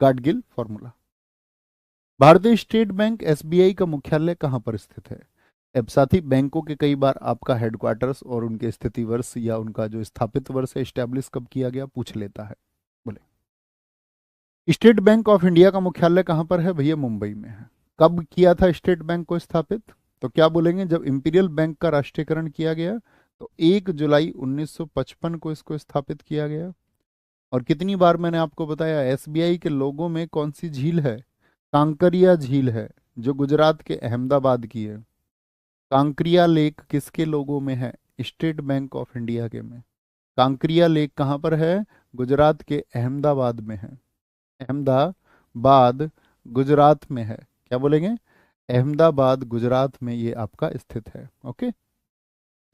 Gadgil formula. भारतीय state bank SBI का मुख्यालय कहाँ पर स्थित है? अब साथी, बैंकों के कई बार आपका हेडक्वार्टर्स और उनके स्थिति वर्ष या उनका जो स्थापित वर्ष है, एस्टेब्लिश कब किया गया, पूछ लेता है। बोले, स्टेट बैंक ऑफ इंडिया का मुख्यालय कहाँ पर है? भैया मुंबई में है। कब किया था स्टेट बैंक को स्थापित? तो क्या बोलेंगे, जब इंपीरियल बैंक का राष्ट्रीयकरण किया गया तो 1 जुलाई 1955 को इसको स्थापित किया गया। और कितनी बार मैंने आपको बताया, एसबीआई के लोगों में कौन सी झील है? कांकरिया झील है, जो गुजरात के अहमदाबाद की है। कांकरिया लेक किसके लोगों में है? स्टेट बैंक ऑफ इंडिया के में। कांकरिया लेक कहाँ पर है? गुजरात के अहमदाबाद में है। अहमदाबाद गुजरात में है। क्या बोलेंगे? अहमदाबाद गुजरात में ये आपका स्थित है। ओके।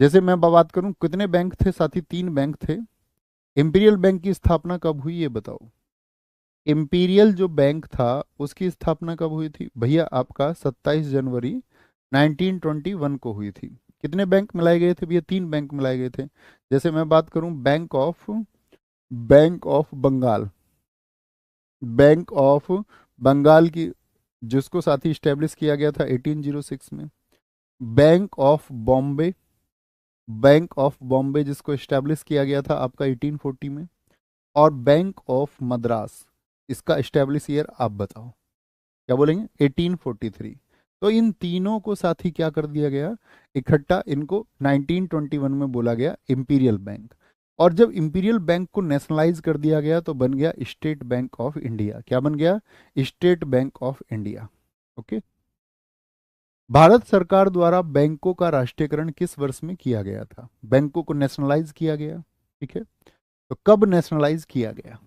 जैसे मैं बात करूं, कितने बैंक थे साथी? 3 बैंक थे। इंपीरियल बैंक की स्थापना कब हुई, ये बताओ। इंपीरियल जो बैंक था उसकी स्थापना कब हुई थी? भैया आपका 27 जनवरी 1921 को हुई थी। कितने बैंक मिलाए गए थे भैया? 3 बैंक मिलाए गए थे। जैसे मैं बात करूं, bank of Bengal, bank of Bengal की, जिसको साथी स्टैब्लिश किया गया था 1806 में। Bank of Bombay, bank of Bombay जिसको स्टैब्लिश किया गया था आपका 1840 में। और बैंक ऑफ मद्रास, इसका स्टैब्लिश ईयर आप बताओ। क्या बोलेंगे? 1843। तो इन तीनों को साथ ही क्या कर दिया गया, इकट्ठा इनको 1921 में बोला गया इंपीरियल बैंक। और जब इंपीरियल बैंक को नेशनलाइज कर दिया गया तो बन गया स्टेट बैंक ऑफ इंडिया। क्या बन गया? State bank of India. Okay. Bharat सरकार द्वारा बैंकों का राष्ट्रीयकरण किस वर्ष में किया गया था? बैंकों को नेशनलाइज किया गया, ठीक है, तो कब नेशनलाइज किया गया?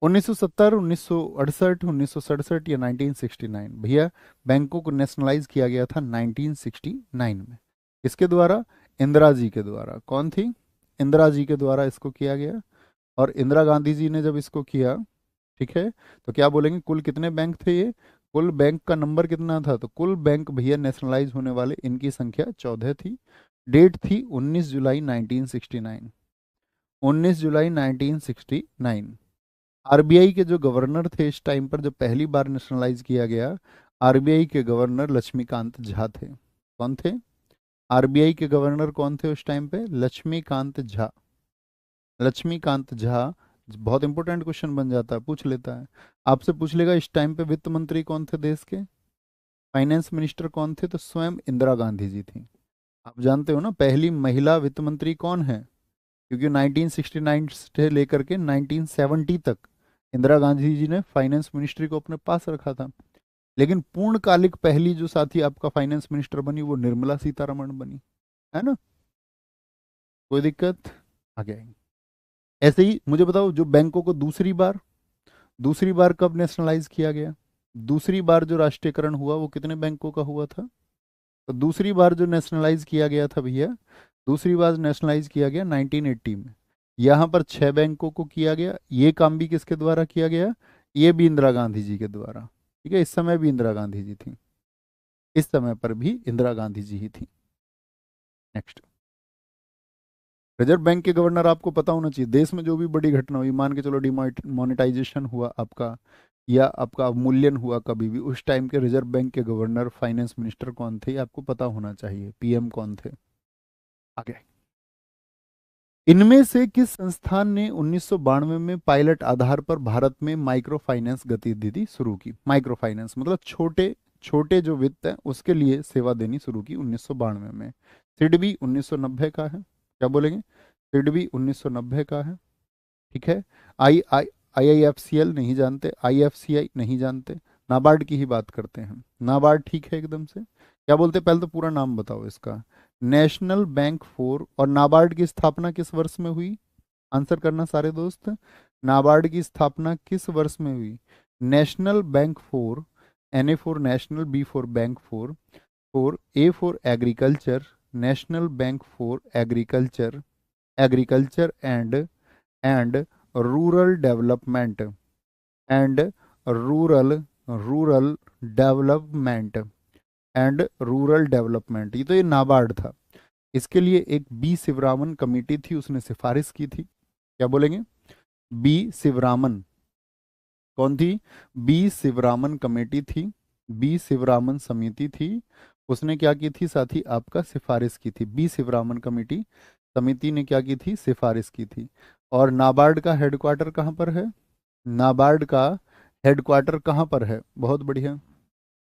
1970, 1968, 1967 या 1969? भैया बैंकों को नेशनलाइज किया गया था 1969 में। इसके द्वारा? इंदिरा जी के द्वारा। कौन थी? इंदिरा जी के द्वारा इसको किया गया। और इंदिरा गांधी जी ने जब इसको किया, ठीक है, तो क्या बोलेंगे, कुल कितने बैंक थे ये? कुल बैंक का नंबर कितना था? तो कुल बैंक भैया नेशनलाइज होने वाले इनकी संख्या 14 थी। डेट थी 19 जुलाई 1969। 19 जुलाई 1969। आरबीआई के जो गवर्नर थे इस टाइम पर, जब पहली बार नेशनलाइज किया गया, आरबीआई के गवर्नर लक्ष्मीकांत झा थे। कौन थे? आरबीआई के गवर्नर कौन थे उस टाइम पे? लक्ष्मीकांत झा। लक्ष्मीकांत झा। बहुत इंपॉर्टेंट क्वेश्चन बन जाता है, पूछ लेता है। आपसे पूछ लेगा इस टाइम पे वित्त मंत्री कौन थे देश के? फाइनेंस मिनिस्टर कौन थे? तो स्वयं इंदिरा गांधी जी थी। आप जानते हो ना पहली महिला वित्त मंत्री कौन है? क्योंकि 1969 से लेकर के 1970 तक इंदिरा गांधी जी ने फाइनेंस मिनिस्ट्री को अपने पास रखा था। लेकिन पूर्णकालिक पहली जो साथी आपका फाइनेंस मिनिस्टर बनी वो निर्मला सीतारमण बनी, है ना? कोई दिक्कत? आगे आएंगे। ऐसे ही मुझे बताओ, जो बैंकों को दूसरी बार कब नेशनलाइज किया गया? दूसरी बार जो राष्ट्रीयकरण हुआ वो कितने बैंकों का हुआ था? तो दूसरी बार जो नेशनलाइज किया गया था भैया, दूसरी बार नेशनलाइज किया गया 1980 में। यहाँ पर 6 बैंकों को किया गया। ये काम भी किसके द्वारा किया गया? ये भी इंदिरा गांधी जी के द्वारा। ठीक है, इस समय भी इंदिरा गांधी जी थी, इस समय पर भी इंदिरा गांधी जी ही थी। नेक्स्ट। रिजर्व बैंक के गवर्नर आपको पता होना चाहिए। देश में जो भी बड़ी घटना हुई, मान के चलो डिमोनेटाइजेशन हुआ आपका, या आपका अवमूल्यन हुआ कभी भी, उस टाइम के रिजर्व बैंक के गवर्नर फाइनेंस मिनिस्टर कौन थे, ये आपको पता होना चाहिए। पीएम कौन थे? आगे। इनमें से किस संस्थान ने 1992 में पायलट आधार पर भारत में माइक्रो फाइनेंस गतिविधि शुरू की? माइक्रो फाइनेंस मतलब छोटे छोटे जो वित्त है उसके लिए सेवा देनी शुरू की 1992 में। सिडबी 1990 का है। क्या बोलेंगे? सिडबी 1990 का है। ठीक है। आई आई आईआईएफसीएल नहीं जानते, आईएफसीआई नहीं जानते। नाबार्ड की ही बात करते हैं। नाबार्ड ठीक है एकदम से। क्या बोलते हैं? पहले तो पूरा नाम बताओ इसका। National bank for. और नाबार्ड की स्थापना किस वर्ष में हुई? आंसर करना सारे दोस्त। नाबार्ड की स्थापना किस वर्ष में हुई? National bank for, N A for national, B for bank for A for agriculture, national bank for agriculture, agriculture and rural development, and rural development, ये तो ये नाबार्ड था। इसके लिए एक बी शिवरामन कमेटी थी, उसने सिफारिश की थी। क्या बोलेंगे? बी शिवरामन। कौन थी? बी शिवरामन कमेटी थी, बी शिवरामन समिति थी। उसने क्या की थी साथी? आपका सिफारिश की थी। बी शिवरामन कमेटी समिति ने क्या की थी? सिफारिश की थी। और नाबार्ड का हेडक्वार्टर कहाँ पर है? नाबार्ड का हेडक्वार्टर कहाँ पर है? बहुत बढ़िया।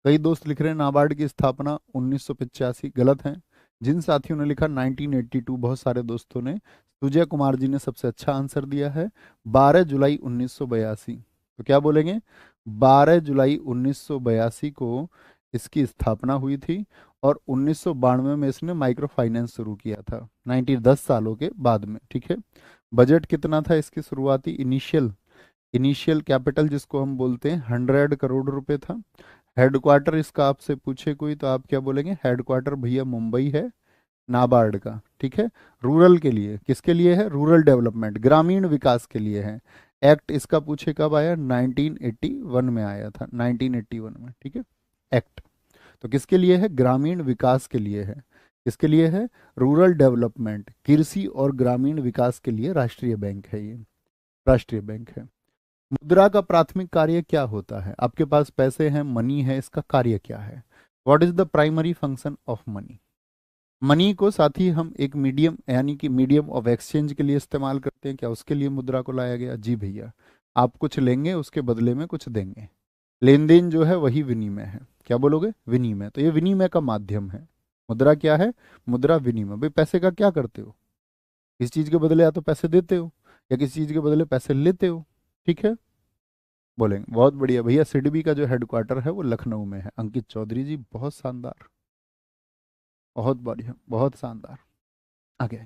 कई दोस्त लिख रहे हैं नाबार्ड की स्थापना 1985, गलत है। जिन साथियों ने लिखा 1982, बहुत सारे दोस्तों ने, सुजय कुमार जी ने सबसे अच्छा आंसर दिया है 12 जुलाई 1982। तो क्या बोलेंगे? 12 जुलाई 1982 को इसकी स्थापना हुई थी और 1992 में इसने माइक्रो फाइनेंस शुरू किया था, 10 सालों के बाद में। ठीक है। बजट कितना था इसकी शुरुआती? इनिशियल इनिशियल कैपिटल जिसको हम बोलते हैं 100 करोड़ रुपए था। हेडक्वार्टर इसका आपसे पूछे कोई तो आप क्या बोलेंगे? हेडक्वार्टर भैया मुंबई है नाबार्ड का। ठीक है। रूरल के लिए, किसके लिए है? रूरल डेवलपमेंट, ग्रामीण विकास के लिए है। एक्ट इसका पूछे कब आया? 1981 में आया था, 1981 में। ठीक है। एक्ट तो किसके लिए है? ग्रामीण विकास के लिए है। किसके लिए है? रूरल डेवलपमेंट, कृषि और ग्रामीण विकास के लिए राष्ट्रीय बैंक है ये, राष्ट्रीय बैंक है। मुद्रा का प्राथमिक कार्य क्या होता है? आपके पास पैसे हैं, मनी है, इसका कार्य क्या है? What is the primary function of money? Money को साथ ही हम एक मीडियम यानी कि मीडियम ऑफ एक्सचेंज के लिए इस्तेमाल करते हैं। क्या उसके लिए मुद्रा को लाया गया? जी भैया। आप कुछ लेंगे, उसके बदले में कुछ देंगे। लेन देन जो है वही विनिमय है। क्या बोलोगे? विनिमय। तो ये विनिमय का माध्यम है। मुद्रा क्या है? मुद्रा विनिमय। भाई पैसे का क्या करते हो? किसी चीज के बदले या तो पैसे देते हो या किसी चीज के बदले पैसे लेते हो। ठीक है। बोलेंगे बहुत बढ़िया भैया। सिडबी का जो हेडक्वार्टर है वो लखनऊ में है। अंकित चौधरी जी बहुत शानदार, बहुत बढ़िया, बहुत शानदार। आगे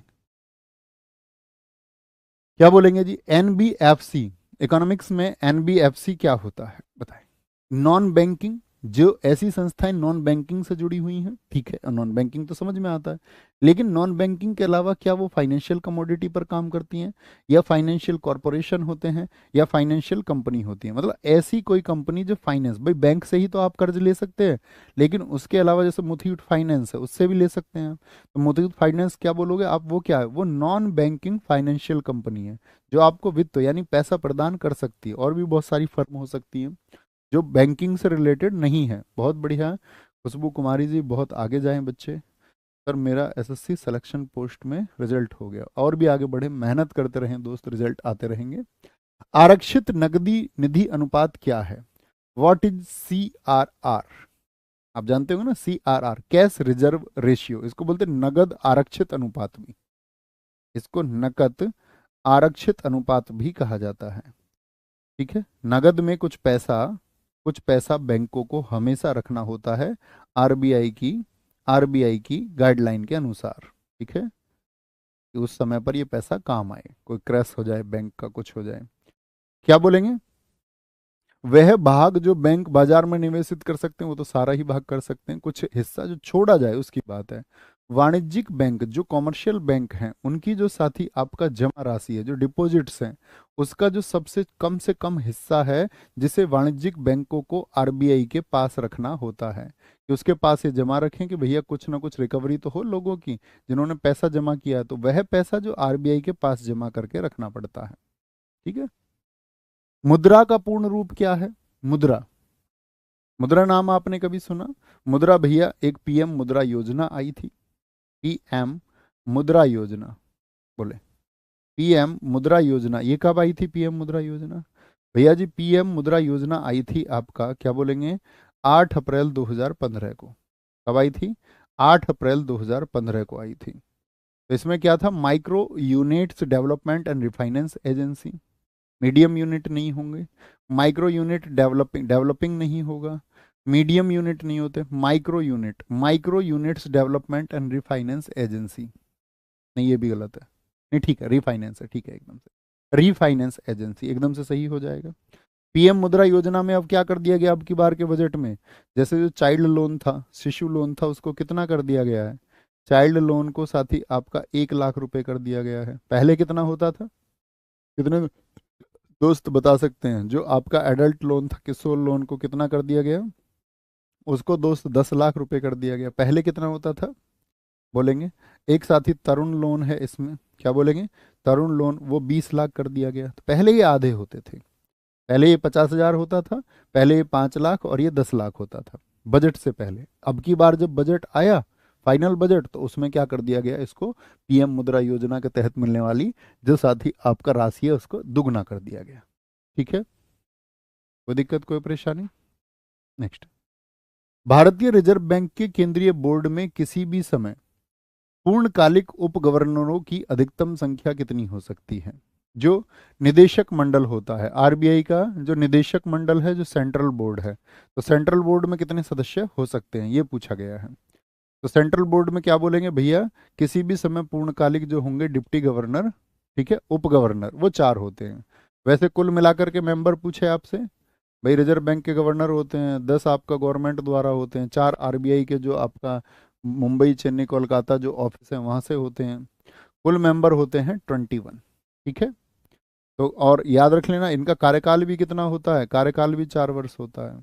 क्या बोलेंगे जी? एनबीएफसी, इकोनॉमिक्स में एनबीएफसी क्या होता है बताएं? नॉन बैंकिंग, जो ऐसी संस्थाएं नॉन बैंकिंग से जुड़ी हुई हैं। ठीक है, नॉन बैंकिंग तो समझ में आता है, लेकिन नॉन बैंकिंग के अलावा क्या वो फाइनेंशियल कमोडिटी पर काम करती हैं, या फाइनेंशियल कॉरपोरेशन होते हैं, या फाइनेंशियल कंपनी होती है? मतलब ऐसी कोई कंपनी जो फाइनेंस, भाई बैंक से ही तो आप कर्ज ले सकते हैं, लेकिन उसके अलावा जैसे मुथूट फाइनेंस है उससे भी ले सकते हैं आप। तो मुथूट फाइनेंस क्या बोलोगे आप? वो क्या है? वो नॉन बैंकिंग फाइनेंशियल कंपनी है जो आपको वित्त यानी पैसा प्रदान कर सकती है। और भी बहुत सारी फर्म हो सकती है जो बैंकिंग से रिलेटेड नहीं है। बहुत बढ़िया है। खुशबू कुमारी जी बहुत आगे जाएं बच्चे। सर मेरा एसएससी सिलेक्शन पोस्ट में रिजल्ट हो गया। और भी आगे बढ़े, मेहनत करते रहें दोस्त, रिजल्ट आते रहेंगे। आरक्षित नकदी निधि अनुपात क्या है? What is CRR? आप जानते हो ना CRR, कैश रिजर्व रेशियो, इसको बोलते हैं नगद आरक्षित अनुपात भी, इसको नकद आरक्षित अनुपात भी कहा जाता है। ठीक है। नगद में कुछ पैसा बैंकों को हमेशा रखना होता है आरबीआई की गाइडलाइन के अनुसार। ठीक है, कि उस समय पर ये पैसा काम आए, कोई क्रैश हो जाए बैंक का, कुछ हो जाए। क्या बोलेंगे? वह भाग जो बैंक बाजार में निवेशित कर सकते हैं वो तो सारा ही भाग कर सकते हैं, कुछ हिस्सा जो छोड़ा जाए उसकी बात है। वाणिज्यिक बैंक जो कॉमर्शियल बैंक हैं उनकी जो साथी आपका जमा राशि है, जो डिपॉजिट्स हैं, उसका जो सबसे कम से कम हिस्सा है जिसे वाणिज्यिक बैंकों को आरबीआई के पास रखना होता है, कि उसके पास ये जमा रखें कि भैया कुछ ना कुछ रिकवरी तो हो लोगों की जिन्होंने पैसा जमा किया है। तो वह पैसा जो आरबीआई के पास जमा करके रखना पड़ता है। ठीक है। मुद्रा का पूर्ण रूप क्या है? मुद्रा, मुद्रा नाम आपने कभी सुना? मुद्रा भैया एक पीएम मुद्रा योजना आई थी। पीएम मुद्रा योजना, बोले पीएम मुद्रा योजना, ये कब आई थी पीएम मुद्रा योजना? भैया जी पीएम मुद्रा योजना आई थी आपका, क्या बोलेंगे, 8 अप्रैल 2015 को। कब आई थी? 8 अप्रैल 2015 को आई थी। तो इसमें क्या था? Micro units development and refinance agency, medium unit नहीं होंगे, माइक्रो यूनिट डेवलपिंग डेवलपिंग नहीं होगा, मीडियम यूनिट नहीं होते, micro units development and refinance agency. नहीं ये भी गलत है, नहीं ठीक है, रिफाइनेंस है, ठीक है, एकदम से रिफाइनेंस एजेंसी एकदम से सही हो जाएगा। पीएम मुद्रा योजना में अब क्या कर दिया गया अब की बार के बजट में? जैसे जो चाइल्ड लोन था, शिशु लोन था, उसको कितना कर दिया गया है? चाइल्ड लोन को साथ ही आपका 1 लाख रुपए कर दिया गया है। पहले कितना होता था? कितने दोस्त बता सकते हैं? जो आपका एडल्ट लोन था, किशोर लोन को कितना कर दिया गया? उसको दोस्त 10 लाख रुपए कर दिया गया। पहले कितना होता था? बोलेंगे। एक साथी तरुण लोन है इसमें, क्या बोलेंगे? तरुण लोन, वो 20 लाख कर दिया गया। तो पहले ये आधे होते थे, पहले ये 50,000 होता था, पहले ये 5 लाख और ये 10 लाख होता था बजट से पहले। अब की बार जब बजट आया, फाइनल बजट, तो उसमें क्या कर दिया गया, इसको पीएम मुद्रा योजना के तहत मिलने वाली जो साथ ही आपका राशि है उसको दुगना कर दिया गया। ठीक है, कोई दिक्कत, कोई परेशानी? नेक्स्ट, भारतीय रिजर्व बैंक के केंद्रीय बोर्ड में किसी भी समय पूर्णकालिक उप गवर्नरों की अधिकतम संख्या कितनी हो सकती है? जो निदेशक मंडल होता है आरबीआई का, जो निदेशक मंडल है, जो सेंट्रल बोर्ड है, तो सेंट्रल बोर्ड में कितने सदस्य हो सकते हैं, ये पूछा गया है। तो सेंट्रल बोर्ड में क्या बोलेंगे भैया, किसी भी समय पूर्णकालिक जो होंगे डिप्टी गवर्नर, ठीक है, उप गवर्नर, वो 4 होते हैं। वैसे कुल मिलाकर के मेंबर पूछे आपसे, भाई रिजर्व बैंक के गवर्नर होते हैं 10, आपका गवर्नमेंट द्वारा होते हैं 4, आरबीआई के जो आपका मुंबई, चेन्नई, कोलकाता जो ऑफिस है वहां से होते हैं। कुल मेंबर होते हैं 21। ठीक है, तो और याद रख लेना इनका कार्यकाल भी कितना होता है, कार्यकाल भी 4 वर्ष होता है।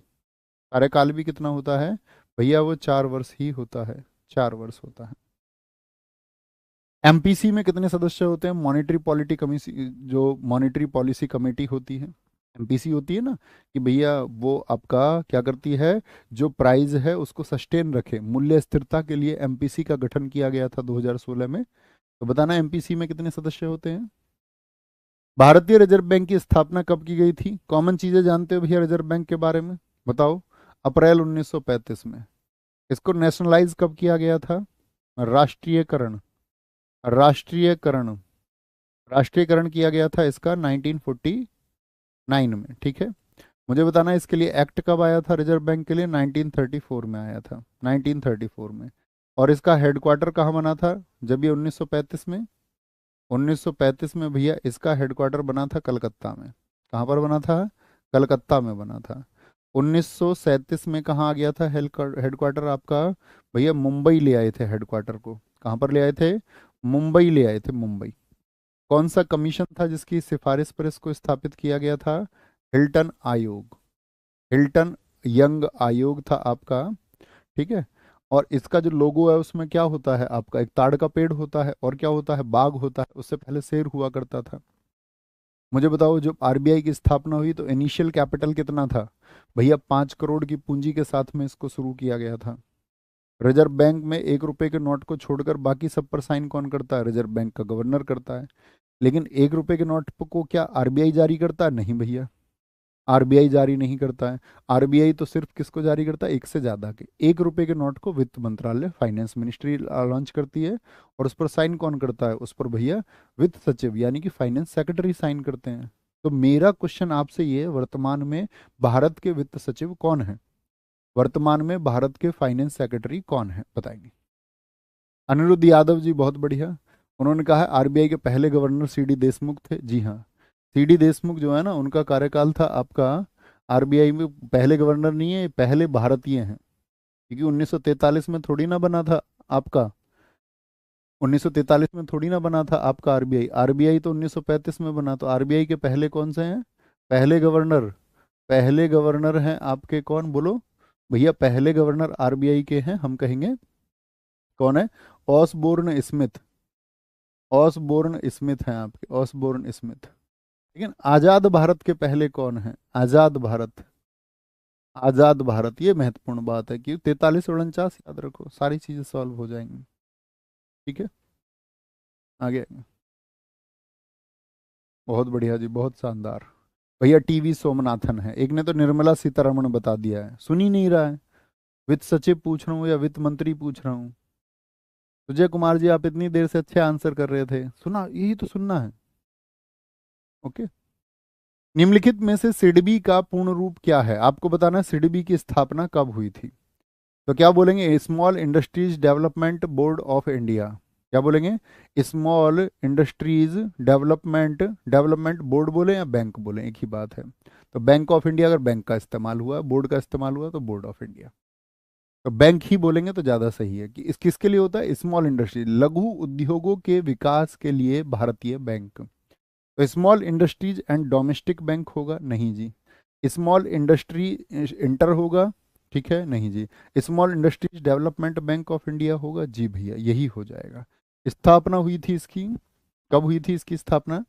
कार्यकाल भी कितना होता है भैया, वो 4 वर्ष ही होता है, 4 वर्ष होता है। एमपीसी में कितने सदस्य होते हैं, मॉनेटरी पॉलिटी कमिटी, जो मॉनेटरी पॉलिसी कमेटी होती है, एमपीसी होती है ना, कि भैया वो आपका क्या करती है, जो प्राइस है उसको सस्टेन रखे, मूल्य स्थिरता के लिए एमपीसी का गठन किया गया था 2016 में। तो बताना एमपीसी में कितने सदस्य होते हैं। भारतीय रिजर्व बैंक की स्थापना कब की गई थी, कॉमन चीजें जानते हो भैया रिजर्व बैंक के बारे में, बताओ। अप्रैल 1935 में। इसको नेशनलाइज कब किया गया था, राष्ट्रीयकरण, राष्ट्रीयकरण, राष्ट्रीयकरण किया गया था इसका 1949 में। ठीक है, मुझे बताना इसके लिए एक्ट कब आया था, रिजर्व बैंक के लिए 1934 में आया था, 1934 में। और इसका हेडक्वार्टर कहाँ बना था जब ये 1935 में, 1935 में भैया इसका हेडक्वार्टर बना था कलकत्ता में। कहाँ पर बना था, कलकत्ता में बना था। 1937 में कहाँ आ गया था हेडक्वार्टर आपका, भैया मुंबई ले आए थे हेडक्वार्टर को। कहाँ पर ले आए थे, मुंबई ले आए थे, मुंबई। कौन सा कमीशन था जिसकी सिफारिश पर इसको स्थापित किया गया था, हिल्टन आयोग, हिल्टन यंग आयोग था आपका। ठीक है, और इसका जो लोगो है उसमें क्या होता है आपका, एक ताड़ का पेड़ होता है और क्या होता है, बाघ होता है, उससे पहले शेर हुआ करता था। मुझे बताओ जब आरबीआई की स्थापना हुई तो इनिशियल कैपिटल कितना था भैया, 5 करोड़ की पूंजी के साथ में इसको शुरू किया गया था। रिजर्व बैंक में 1 रुपए के नोट को छोड़कर बाकी सब पर साइन कौन करता है, रिजर्व बैंक का गवर्नर करता है। लेकिन 1 रुपए के नोट को क्या आरबीआई जारी करता है, नहीं भैया, आरबीआई जारी नहीं करता है। आरबीआई तो सिर्फ किसको जारी करता है, एक से ज्यादा के। 1 रुपए के नोट को वित्त मंत्रालय, फाइनेंस मिनिस्ट्री लॉन्च करती है, और उस पर साइन कौन करता है, उस पर भैया वित्त सचिव यानी कि फाइनेंस सेक्रेटरी साइन करते हैं। तो मेरा क्वेश्चन आपसे ये है, वर्तमान में भारत के वित्त सचिव कौन है, वर्तमान में भारत के फाइनेंस सेक्रेटरी कौन है, बताएंगे। अनिरुद्ध यादव जी, बहुत बढ़िया। उन्होंने कहा है आरबीआई के पहले गवर्नर सीडी देशमुख थे, जी हाँ। सीडी देशमुख जो है ना, उनका कार्यकाल था आपका, आरबीआई में पहले गवर्नर नहीं है, पहले भारतीय हैं, क्योंकि 1943 में थोड़ी ना बना था आपका, 1943 में थोड़ी ना बना था आपका आरबीआई, आरबीआई तो 1935 में बना। तो आरबीआई के पहले कौन से हैं, पहले गवर्नर, पहले गवर्नर हैं आपके कौन, बोलो भैया, पहले गवर्नर आरबीआई के हैं, हम कहेंगे कौन है, ऑसबोर्न स्मिथ, ऑसबोर्न स्मिथ हैं आपके, ऑसबोर्न स्मिथ। लेकिन आजाद भारत के पहले कौन है, आजाद भारत, आजाद भारत, ये महत्वपूर्ण बात है कि 43 49 याद रखो, सारी चीजें सॉल्व हो जाएंगी। ठीक है, आगे, बहुत बढ़िया जी, बहुत शानदार। भैया टीवी सोमनाथन है, एक ने तो निर्मला सीतारमण बता दिया है, सुन ही नहीं रहा है। वित्त सचिव पूछ रहा हूँ या वित्त मंत्री पूछ रहा हूँ। सुजय कुमार जी, आप इतनी देर से अच्छे आंसर कर रहे थे, सुना, यही तो सुनना है। ओके, निम्नलिखित में से सिडबी का पूर्ण रूप क्या है, आपको बताना है सिडबी की स्थापना कब हुई थी। तो क्या बोलेंगे, small industries development board of India, क्या बोलेंगे, small industries development, development board बोले या बैंक बोले, एक ही बात है। तो बैंक ऑफ इंडिया, अगर बैंक का इस्तेमाल हुआ, बोर्ड का इस्तेमाल हुआ, तो बोर्ड ऑफ इंडिया। तो बैंक ही बोलेंगे तो ज़्यादा सही है कि इस किसके लिए होता है, स्मॉल इंडस्ट्री, लघु उद्योगों के विकास के लिए भारतीय बैंक। तो small industries and domestic bank होगा, नहीं जी। स्मॉल इंडस्ट्री इंटर होगा, ठीक है, नहीं जी। Small industries development bank of India होगा, जी भैया, यही हो जाएगा। स्थापना हुई थी इसकी, कब हुई थी इसकी स्थापना,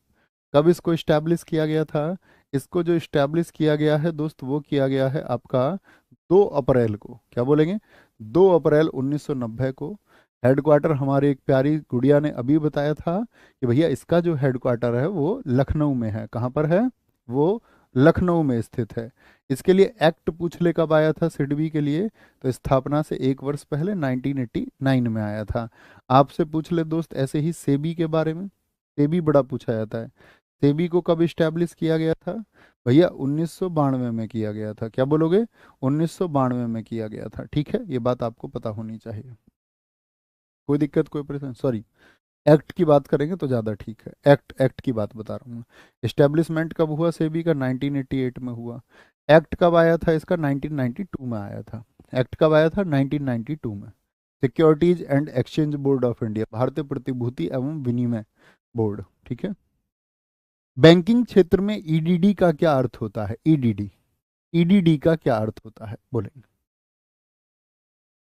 कब इसको इस्टेब्लिश किया गया था, इसको जो इस्टेब्लिश किया गया है दोस्त, वो किया गया है आपका 2 अप्रैल को। क्या बोलेंगे? 2 अप्रैल 1990 को। हेडक्वार्टर हमारे एक प्यारी गुड़िया ने अभी बताया था कि भैया इसका जो हेडक्वार्टर है वो लखनऊ में है। कहाँ पर है? वो लखनऊ में स्थित है। इसके लिए एक्ट पूछ ले कब आया था सिडबी के लिए? तो स्थापना से 1 वर्ष पहले 1989 में आया था। आपसे पूछ ले दोस्त ऐसे ही सेबी के बारे में, सेबी बड़ा पूछा जाता है। सेबी को कब इस्टेब्लिश किया गया था? भैया 1992 में किया गया था। क्या बोलोगे? 1992 में किया गया था। ठीक है, ये बात आपको पता होनी चाहिए। कोई दिक्कत, कोई परेशानी? सॉरी, एक्ट की बात करेंगे तो ज़्यादा ठीक है। एक्ट एक्ट की बात बता रहा हूँ। इस्टेब्लिशमेंट कब हुआ सेबी का? 1988 में हुआ। एक्ट कब आया था इसका? 1992 में आया था। एक्ट कब आया था? 1992 में। Securities and exchange board of India, भारतीय प्रतिभूति एवं विनिमय बोर्ड। ठीक है। बैंकिंग क्षेत्र में ईडीडी का क्या अर्थ होता है? ईडीडी, ईडीडी का क्या अर्थ होता है बोलेंगे?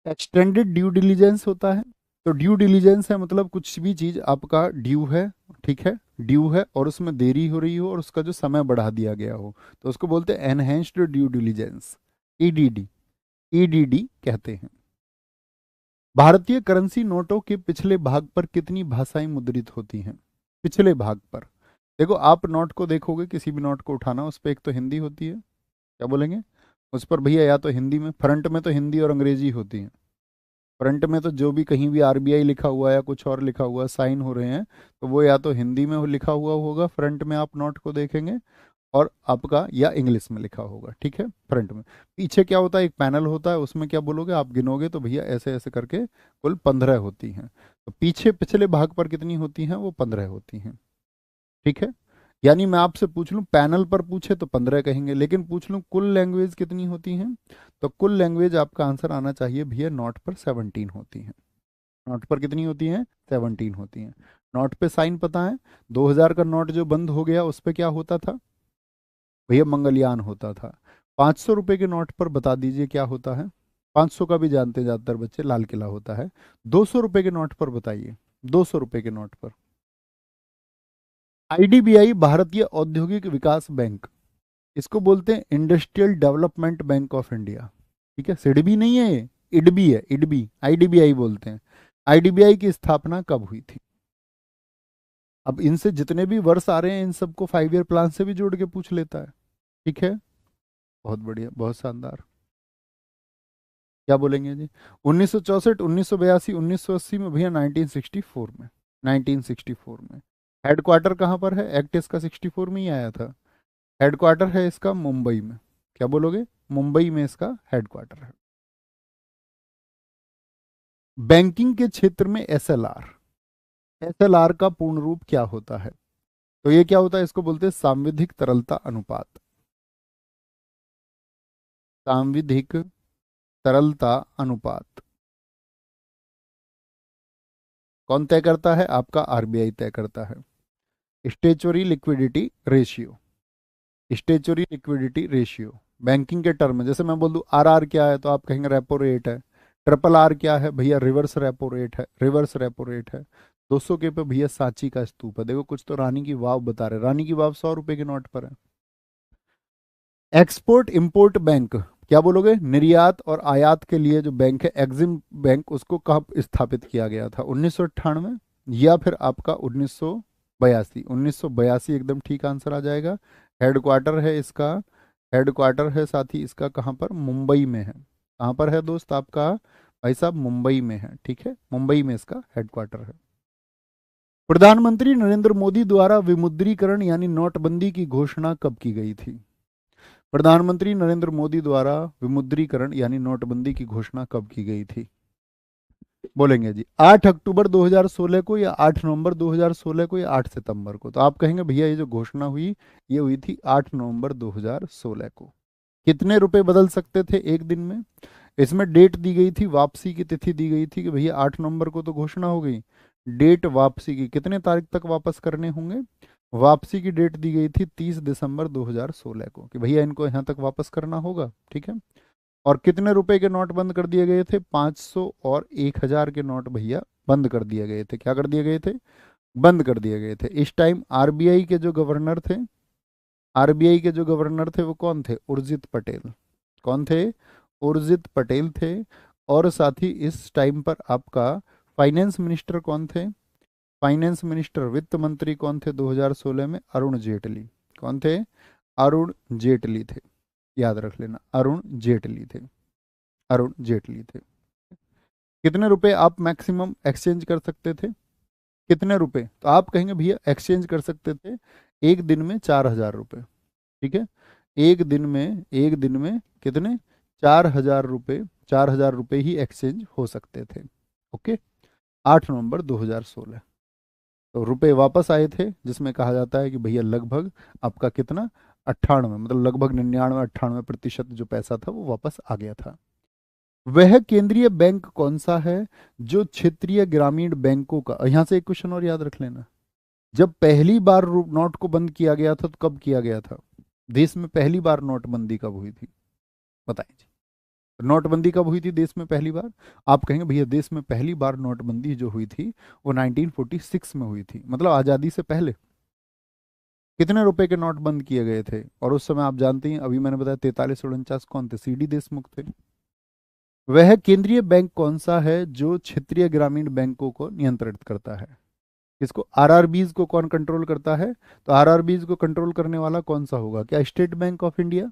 एक्सटेंडेड ड्यू डिलीजेंस होता है। तो ड्यू डिलीजेंस है मतलब कुछ भी चीज आपका ड्यू है, ठीक है, ड्यू है और उसमें देरी हो रही हो और उसका जो समय बढ़ा दिया गया हो, तो उसको बोलते हैं enhanced due diligence, EDD, EDD कहते हैं। भारतीय करेंसी नोटों के पिछले भाग पर कितनी भाषाएं मुद्रित होती हैं? पिछले भाग पर देखो, आप नोट को देखोगे, किसी भी नोट को उठाना, उस पर एक तो हिंदी होती है। क्या बोलेंगे? उस पर भैया या तो हिंदी में, फ्रंट में तो हिंदी और अंग्रेजी होती है। फ्रंट में तो जो भी कहीं भी आरबीआई लिखा हुआ है या कुछ और लिखा हुआ है, साइन हो रहे हैं, तो वो या तो हिंदी में लिखा हुआ होगा फ्रंट में आप नोट को देखेंगे, और आपका या इंग्लिश में लिखा होगा। ठीक है, फ्रंट में। पीछे क्या होता है? एक पैनल होता है, उसमें क्या बोलोगे आप? गिनोगे तो भैया ऐसे ऐसे करके कुल 15 होती हैं। तो पीछे पिछले भाग पर कितनी होती हैं? वो 15 होती हैं। ठीक है। यानी मैं आपसे पूछ लूं, पैनल पर पूछे तो 15 कहेंगे, लेकिन पूछ लूं कुल लैंग्वेज कितनी होती हैं, तो कुल लैंग्वेज आपका आंसर आना चाहिए भैया नोट पर 17 होती हैं। नोट पर कितनी होती हैं? 17 होती हैं। नोट पे साइन पता है? 2000 का नोट जो बंद हो गया उस पे क्या होता था भैया? मंगलयान होता था। 500 रुपए के नोट पर बता दीजिए क्या होता है? 500 का भी जानते हैं ज्यादातर बच्चे, लाल किला होता है। 200 रुपए के नोट पर बताइए, 200 रुपए के नोट पर। आईडीबीआई, भारतीय औद्योगिक विकास बैंक, इसको बोलते हैं industrial development bank of India. ठीक है, सिडबी नहीं है ये, इडबी है, इडबी, आईडीबीआई बोलते हैं। आईडीबीआई की स्थापना कब हुई थी? अब इनसे जितने भी वर्ष आ रहे हैं इन सबको 5 ईयर प्लान से भी जोड़ के पूछ लेता है। ठीक है, बहुत बढ़िया, बहुत शानदार। क्या बोलेंगे जी? 1964, 1982, 1980 में भैया 1964 में, 1964 में। हेडक्वार्टर कहाँ पर है? एक्ट इसका 64 में ही आया था। हेडक्वार्टर है इसका मुंबई में। क्या बोलोगे? मुंबई में इसका हेडक्वार्टर है। बैंकिंग के क्षेत्र में एसएलआर, एसएलआर का पूर्ण रूप क्या होता है? तो ये क्या होता है? इसको बोलते हैं सांविधिक तरलता अनुपात। सांविधिक तरलता अनुपात कौन तय करता है? आपका आरबीआई तय करता है। Statutory liquidity ratio, statutory liquidity ratio banking के टर्म में, जैसे मैं बोल दूं आरआर क्या है तो आप कहेंगे रेपो रेट है। ट्रिपल आर क्या है भैया? रिवर्स रेपो रेट है, रिवर्स रेपो रेट है। 200 के पे भैया सांची का स्तूप है। देखो कुछ तो रानी की वाव बता रहे, रानी की वाव 100 रुपए के नोट पर है। एक्सपोर्ट इंपोर्ट बैंक, क्या बोलोगे? निर्यात और आयात के लिए जो बैंक है एग्जिम बैंक, उसको कब स्थापित किया गया था? 1998 या फिर आपका 1982? 1982 एकदम ठीक आंसर आ जाएगा। हेडक्वार्टर है इसका, हेडक्वार्टर है साथ ही इसका कहाँ पर? मुंबई में है। कहाँ पर है दोस्त आपका? भाई साहब मुंबई में है। ठीक है, मुंबई में इसका हेडक्वार्टर है। प्रधानमंत्री नरेंद्र मोदी द्वारा विमुद्रीकरण यानी नोटबंदी की घोषणा कब की गई थी? प्रधानमंत्री नरेंद्र मोदी द्वारा विमुद्रीकरण यानी नोटबंदी की घोषणा कब की गई थी? बोलेंगे जी 8 अक्टूबर 2016 को, या 8 नवंबर 2016 को, या 8 सितंबर को? तो आप कहेंगे भैया ये जो घोषणा हुई ये हुई थी 8 नवंबर 2016 को। कितने रुपए बदल सकते थे एक दिन में? इसमें डेट दी गई थी, वापसी की तिथि दी गई थी कि भैया 8 नवंबर को तो घोषणा हो गई, डेट वापसी की कितने तारीख तक वापस करने होंगे? वापसी की डेट दी गई थी 30 दिसंबर 2016 को कि भैया इनको यहाँ तक वापस करना होगा। ठीक है। और कितने रुपए के नोट बंद कर दिए गए थे? 500 और 1000 के नोट भैया बंद कर दिए गए थे। क्या कर दिए गए थे? बंद कर दिए गए थे। इस टाइम आरबीआई के जो गवर्नर थे आरबीआई के जो गवर्नर थे वो कौन थे? उर्जित पटेल। कौन थे? उर्जित पटेल थे। और साथ ही इस टाइम पर आपका फाइनेंस मिनिस्टर कौन थे? फाइनेंस मिनिस्टर, वित्त मंत्री कौन थे 2016 में? अरुण जेटली। कौन थे? अरुण जेटली थे। याद रख लेना, अरुण जेटली थे। अरुण जेटली थे। कितने रुपए आप मैक्सिमम एक्सचेंज कर सकते थे? कितने रुपए? तो आप कहेंगे भैया एक्सचेंज कर सकते थे एक दिन में 4,000 रुपये। ठीक है, एक दिन में कितने? 4,000 रुपये। 4,000 रुपये ही एक्सचेंज हो सकते थे। ओके, 8 नवंबर 2016। तो रुपए वापस आए थे, जिसमें कहा जाता है कि भैया लगभग आपका कितना? 98, मतलब लगभग 99-98% जो पैसा था वो वापस आ गया था। वह केंद्रीय बैंक कौन सा है जो क्षेत्रीय ग्रामीण बैंकों का, यहां से एक क्वेश्चन और याद रख लेना, जब पहली बार नोट को बंद किया गया था तो कब किया गया था? देश में पहली बार नोटबंदी कब हुई थी? बताइए जी। नोटबंदी कब हुई थी देश में पहली बार? आप कहेंगे भैया देश में पहली बार नोटबंदी जो हुई थी वो 1946 में हुई थी, मतलब आज़ादी से पहले। कितने रुपए के नोट बंद किए गए थे? और उस समय आप जानते हैं, अभी मैंने बताया 43 और 49 कौन थे? सीडी देशमुख थे। वह केंद्रीय बैंक कौन सा है जो क्षेत्रीय ग्रामीण बैंकों को नियंत्रित करता है? इसको, आरआरबीज को कौन कंट्रोल करता है? तो आरआरबीज को कंट्रोल करने वाला कौन सा होगा? क्या state bank of India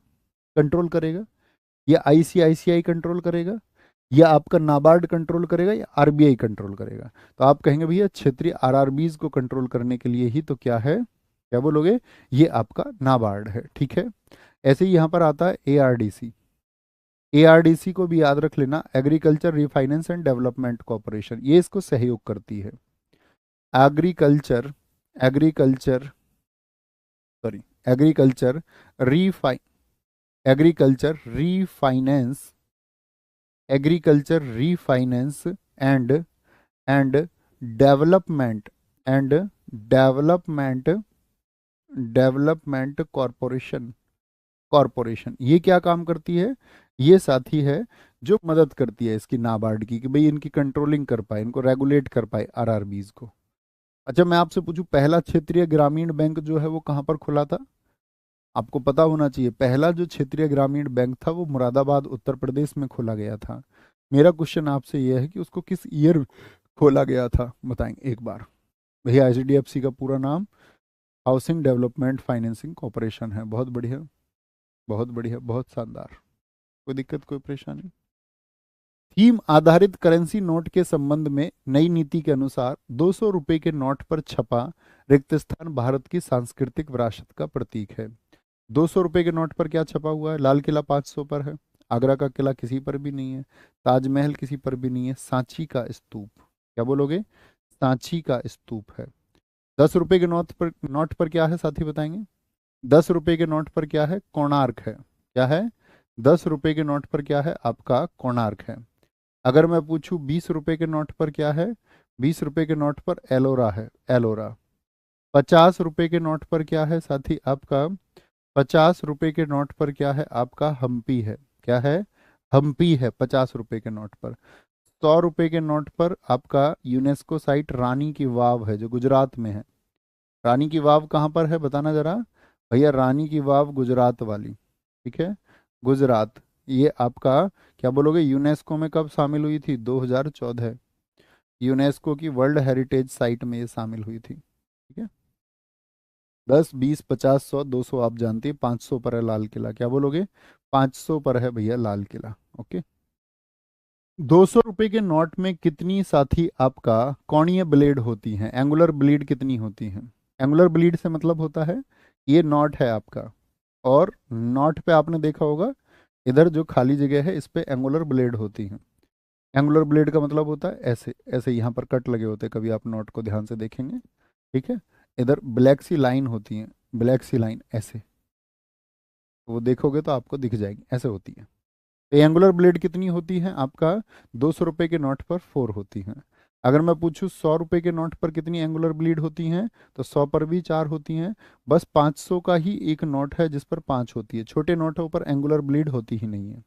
control करेगा, या आईसीआईसीआई कंट्रोल करेगा, या आपका नाबार्ड कंट्रोल करेगा, या आरबीआई कंट्रोल करेगा? तो आप कहेंगे भैया क्षेत्रीय आरआरबीज को कंट्रोल करने के लिए ही तो क्या है, क्या बोलोगे? ये आपका नाबार्ड है। ठीक है, ऐसे ही यहां पर आता है एआरडीसी। एआरडीसी को भी याद रख लेना, agriculture refinance and development corporation, ये इसको सहयोग करती है। Agriculture agriculture sorry agriculture refi agriculture refinance agriculture refinance and and development and development development corporation. Corporation ये क्या काम करती है? ये साथी है जो मदद करती है इसकी, नाबार्ड की, कि भाई इनकी कंट्रोलिंग कर पाए, इनको रेगुलेट कर पाए आरआरबीज को। अच्छा, मैं आपसे पूछूं, पहला क्षेत्रीय ग्रामीण बैंक जो है वो कहाँ पर खुला था? आपको पता होना चाहिए, पहला जो क्षेत्रीय ग्रामीण बैंक था वो मुरादाबाद उत्तर प्रदेश में खोला गया था। मेरा क्वेश्चन आपसे यह है कि उसको किस ईयर खोला गया था, बताएंगे एक बार? भैया एचडीएफसी का पूरा नाम हाउसिंग डेवलपमेंट फाइनेंसिंग कॉरपोरेशन है। बहुत बढ़िया, बहुत बढ़िया, बहुत शानदार। कोई दिक्कत, कोई परेशानी? थीम आधारित करेंसी नोट के संबंध में नई नीति के अनुसार 200 रुपए के नोट पर छपा रिक्त स्थान भारत की सांस्कृतिक विरासत का प्रतीक है। 200 रुपए के नोट पर क्या छपा हुआ है? लाल किला 500 पर है, आगरा का किला किसी पर भी नहीं है, ताजमहल किसी पर भी नहीं है, सांची का स्तूप, क्या बोलोगे? सांची का स्तूप है। 10 रुपए के नोट पर क्या है साथी, बताएंगे? 10 रुपए के नोट पर क्या है? कोणार्क है। क्या है? 10 रुपए के नोट पर क्या है? आपका कोणार्क है। अगर मैं पूछूं 20 रुपए के नोट पर क्या है? 20 रुपए के नोट पर एलोरा है, एलोरा। 50 रुपए के नोट पर क्या है साथी आपका? 50 रुपए के नोट पर क्या है आपका? हम्पी है। क्या है? हम्पी है 50 रुपए के नोट पर। 100 रुपए के नोट पर आपका यूनेस्को साइट रानी की वाव है, जो गुजरात में है। रानी की वाव कहाँ पर है, बताना जरा? भैया रानी की वाव गुजरात वाली, ठीक है, गुजरात। ये आपका क्या बोलोगे, यूनेस्को में कब शामिल हुई थी? 2014। यूनेस्को की वर्ल्ड हेरिटेज साइट में ये शामिल हुई थी। ठीक है, 10, 20, 50, 100, 200 आप जानते हैं। 500 पर है लाल किला, क्या बोलोगे? 500 पर है भैया लाल किला। ओके, 200 रुपए के नोट में कितनी साथी आपका कोणीय ब्लेड होती हैं? एंगुलर ब्लेड कितनी होती हैं? एंगुलर ब्लेड से मतलब होता है, ये नोट है आपका, और नोट पे आपने देखा होगा इधर जो खाली जगह है इस पे एंगुलर ब्लेड होती हैं। एंगुलर ब्लेड का मतलब होता है ऐसे ऐसे यहाँ पर कट लगे होते हैं, कभी आप नोट को ध्यान से देखेंगे। ठीक है, इधर ब्लैक सी लाइन होती है, ब्लैक सी लाइन ऐसे, वो देखोगे तो आपको दिख जाएगी, ऐसे होती है। तो एंगुलर ब्लेड कितनी होती है आपका? 200 रुपए के नोट पर 4 होती हैं। अगर मैं पूछूं 100 रुपए के नोट पर कितनी एंगुलर ब्लेड होती हैं, तो 100 पर भी 4 होती हैं। बस 500 का ही एक नोट है जिस पर 5 होती है, छोटे नोटों पर एंगुलर ब्लेड होती ही नहीं है।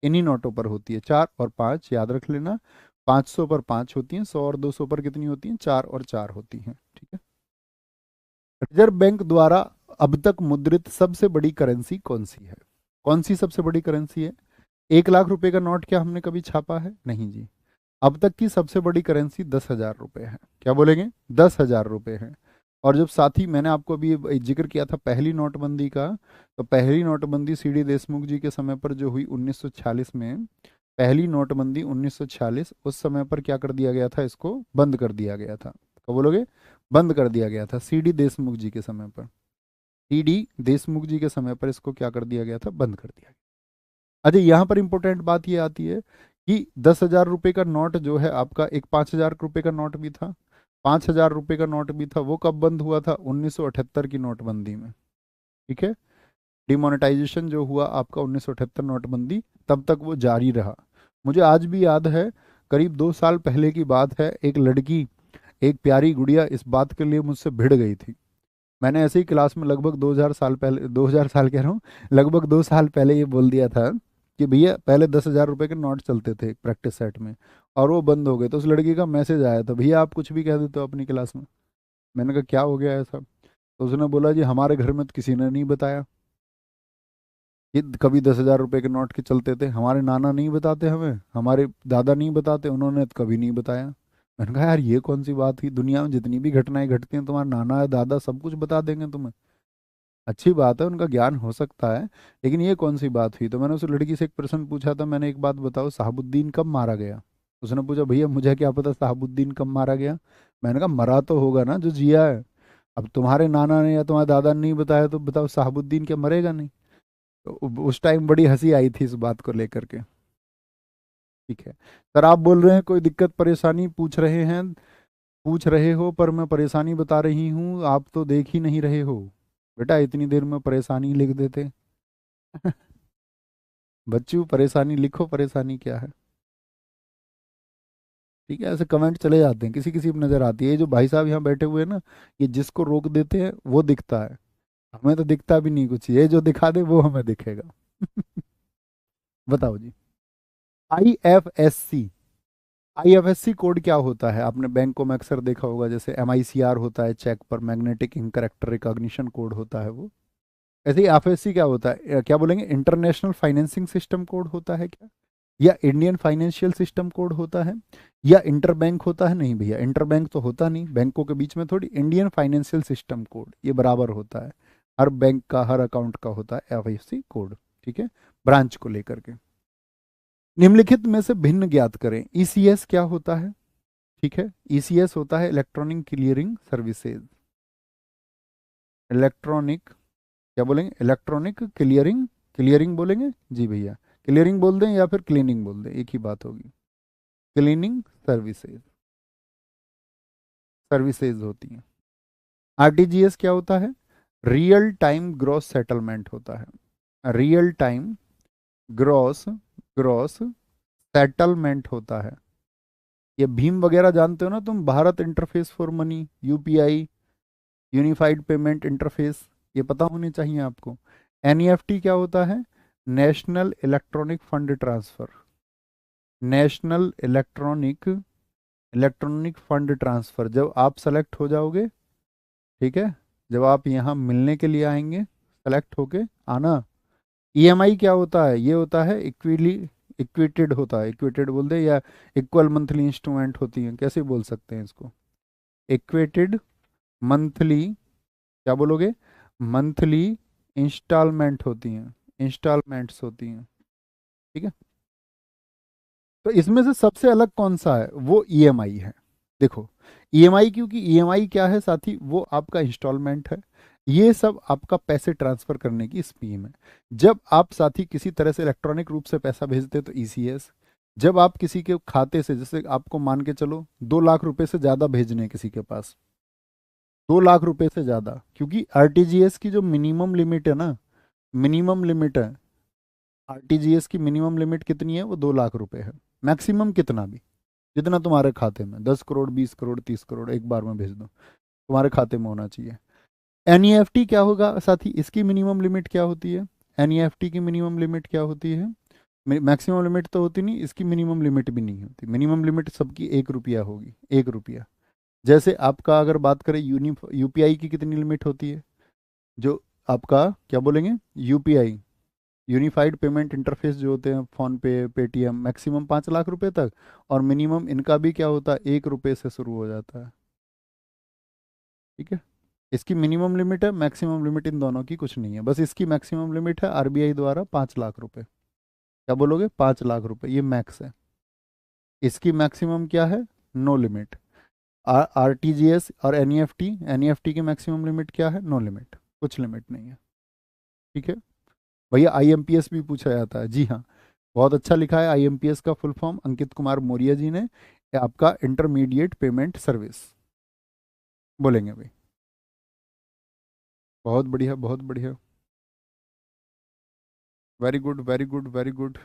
इन्हीं नोटों पर होती है 4 और 5, याद रख लेना। 500 पर 5 होती हैं, 100 और 200 पर कितनी होती हैं? 4 और 4 होती हैं। ठीक है, रिजर्व बैंक द्वारा अब तक मुद्रित सबसे बड़ी करेंसी कौन सी है? कौन सी सबसे बड़ी करेंसी है? 1 लाख रुपए का नोट क्या हमने कभी छापा है? नहीं जी। अब तक की सबसे बड़ी करेंसी 10,000 रुपये है। क्या बोलेंगे? 10,000 रुपये है। और जब साथ ही मैंने आपको अभी जिक्र किया था पहली नोटबंदी का, तो पहली नोटबंदी सीडी देशमुख जी के समय पर जो हुई 1946 में, पहली नोटबंदी 1946, उस समय पर क्या कर दिया गया था? इसको बंद कर दिया गया था। क्या बोलोगे? बंद कर दिया गया था सीडी देशमुख जी के समय पर। सीडी देशमुख जी के समय पर इसको क्या कर दिया गया था? बंद कर दिया गया। अच्छा, यहाँ पर इंपॉर्टेंट बात ये आती है कि 10,000 रुपये का नोट जो है आपका, एक 5,000 रुपये का नोट भी था, 5,000 रुपये का नोट भी था, वो कब बंद हुआ था? 1978 की नोटबंदी में। ठीक है, डिमोनेटाइजेशन जो हुआ आपका 1978 नोटबंदी, तब तक वो जारी रहा। मुझे आज भी याद है, करीब 2 साल पहले की बात है, एक लड़की, एक प्यारी गुड़िया इस बात के लिए मुझसे भिड़ गई थी। मैंने ऐसे ही क्लास में लगभग 2,000 साल पहले, 2,000 साल कह रहा हूँ, लगभग 2 साल पहले ये बोल दिया था कि भैया पहले 10,000 रुपये के नोट चलते थे प्रैक्टिस सेट में, और वो बंद हो गए। तो उस लड़की का मैसेज आया था, भैया आप कुछ भी कह देते हो अपनी क्लास में। मैंने कहा क्या हो गया ऐसा? तो उसने बोला जी हमारे घर में तो किसी ने नहीं बताया कि कभी 10,000 रुपये के नोट के चलते थे, हमारे नाना नहीं बताते, हमें हमारे दादा नहीं बताते, उन्होंने तो कभी नहीं बताया। मैंने कहा यार ये कौन सी बात हुई? दुनिया में जितनी भी घटनाएं घटती हैं तुम्हारे नाना या दादा सब कुछ बता देंगे तुम्हें। अच्छी बात है, उनका ज्ञान हो सकता है, लेकिन ये कौन सी बात हुई? तो मैंने उस लड़की से एक प्रश्न पूछा था, मैंने एक बात बताओ, शहाबुद्दीन कब मारा गया? उसने पूछा भैया मुझे क्या पता शहाबुद्दीन कब मारा गया। मैंने कहा मरा तो होगा ना जो जिया है। अब तुम्हारे नाना ने या तुम्हारे दादा ने नहीं बताया तो बताओ शहाबुद्दीन क्या मरेगा नहीं? तो उस टाइम बड़ी हंसी आई थी इस बात को लेकर के। ठीक है सर, आप बोल रहे हैं कोई दिक्कत परेशानी पूछ रहे हैं, पूछ रहे हो, पर मैं परेशानी बता रही हूँ, आप तो देख ही नहीं रहे हो। बेटा इतनी देर में परेशानी लिख देते। बच्चों परेशानी लिखो, परेशानी क्या है? ठीक है, ऐसे कमेंट चले जाते हैं, किसी किसी पे नजर आती है। ये जो भाई साहब यहाँ बैठे हुए हैं ना, ये जिसको रोक देते हैं वो दिखता है, हमें तो दिखता भी नहीं कुछ, ये जो दिखा दे वो हमें दिखेगा। बताओ जी। आईएफएससी, आईएफएससी कोड क्या होता है? आपने बैंकों में अक्सर देखा होगा, जैसे एमआईसीआर होता है चेक पर, magnetic ink character recognition code होता है वो। ऐसे ही एफएससी क्या होता है? क्या बोलेंगे? इंटरनेशनल फाइनेंसिंग सिस्टम कोड होता है क्या? या इंडियन फाइनेंशियल सिस्टम कोड होता है? या इंटरबैंक होता है? नहीं भैया, इंटरबैंक तो होता नहीं, बैंकों के बीच में थोड़ी। इंडियन फाइनेंशियल सिस्टम कोड ये बराबर होता है, हर बैंक का हर अकाउंट का होता है एफआईसी कोड। ठीक है, ब्रांच को लेकर के। निम्नलिखित में से भिन्न ज्ञात करें। ईसीएस क्या होता है? ठीक है, ईसीएस होता है इलेक्ट्रॉनिक क्लियरिंग सर्विसेज। इलेक्ट्रॉनिक, क्या बोलेंगे? इलेक्ट्रॉनिक क्लियरिंग, क्लियरिंग बोलेंगे जी भैया। क्लियरिंग बोल दें या फिर क्लीनिंग बोल दें, एक ही बात होगी। क्लीनिंग सर्विसेज, सर्विसेज होती हैं। आरटीजीएस क्या होता है? रियल टाइम ग्रॉस सेटलमेंट होता है। Real time gross, gross settlement होता है। ये भीम वगैरह जानते हो ना तुम, Bharat interface for money, UPI, unified payment interface, ये पता होनी चाहिए आपको। एनईएफटी क्या होता है? National electronic fund transfer, national electronic, electronic fund transfer. जब आप सेलेक्ट हो जाओगे, ठीक है, जब आप यहाँ मिलने के लिए आएंगे, सेलेक्ट होके आना। ईएमआई क्या होता है? ये होता है इक्विली, इक्विटेड होता है, इक्विटेड बोल दे, या इक्वल मंथली इंस्ट्रूमेंट होती है, कैसे बोल सकते हैं इसको? इक्वेटेड मंथली, क्या बोलोगे? मंथली इंस्टॉलमेंट होती हैं, इंस्टॉलमेंट्स होती हैं। ठीक है, तो इसमें से सबसे अलग कौन सा है? वो ईएमआई है। देखो ईएमआई, क्योंकि ईएमआई क्या है साथी? वो आपका इंस्टॉलमेंट है। ये सब आपका पैसे ट्रांसफर करने की स्कीम है। जब आप साथी किसी तरह से इलेक्ट्रॉनिक रूप से पैसा भेजते हैं तो ईसीएस। जब आप किसी के खाते से, जैसे आपको मान के चलो 2 लाख रुपए से ज्यादा भेजने हैं किसी के पास, 2 लाख रुपए से ज्यादा, क्योंकि आरटीजीएस की जो मिनिमम लिमिट है ना, मिनिमम लिमिट है, आरटीजीएस की मिनिमम लिमिट कितनी है? वो 2 लाख रुपए है। मैक्सिमम कितना भी, जितना तुम्हारे खाते में, 10 करोड़, 20 करोड़, 30 करोड़ एक बार में भेज दो, तुम्हारे खाते में होना चाहिए। एनईएफटी क्या होगा साथी? इसकी मिनिमम लिमिट क्या होती है? एनईएफटी की मिनिमम लिमिट क्या होती है? मैक्सिमम लिमिट तो होती नहीं, इसकी मिनिमम लिमिट भी नहीं होती। मिनिमम लिमिट सबकी 1 रुपया होगी, 1 रुपया। जैसे आपका अगर बात करें यूपीआई की कितनी लिमिट होती है? जो आपका क्या बोलेंगे, यूपीआई, यूनिफाइड पेमेंट इंटरफेस जो होते हैं, फोन पे, पेटीएम, मैक्सिमम 5 लाख रुपए तक, और मिनिमम इनका भी क्या होता है, 1 रुपये से शुरू हो जाता है। ठीक है, इसकी मिनिमम लिमिट है, मैक्सिमम लिमिट इन दोनों की कुछ नहीं है, बस इसकी मैक्सिमम लिमिट है आरबीआई द्वारा 5 लाख रुपए। क्या बोलोगे, 5 लाख रुपए ये मैक्स है। इसकी मैक्सिमम क्या है, नो लिमिट। आरटीजीएस और एनईएफटी, एनईएफटी की मैक्सिमम लिमिट क्या है, नो लिमिट, कुछ लिमिट नहीं है। ठीक है भैया, आईएमपीएस भी पूछा जाता है, जी हाँ, बहुत अच्छा लिखा है। आईएमपीएस का फुल फॉर्म अंकित कुमार मौर्य जी ने, ये आपका इंटरमीडिएट पेमेंट सर्विस बोलेंगे भाई। बहुत बढ़िया, बहुत बढ़िया, very good, very good, very good.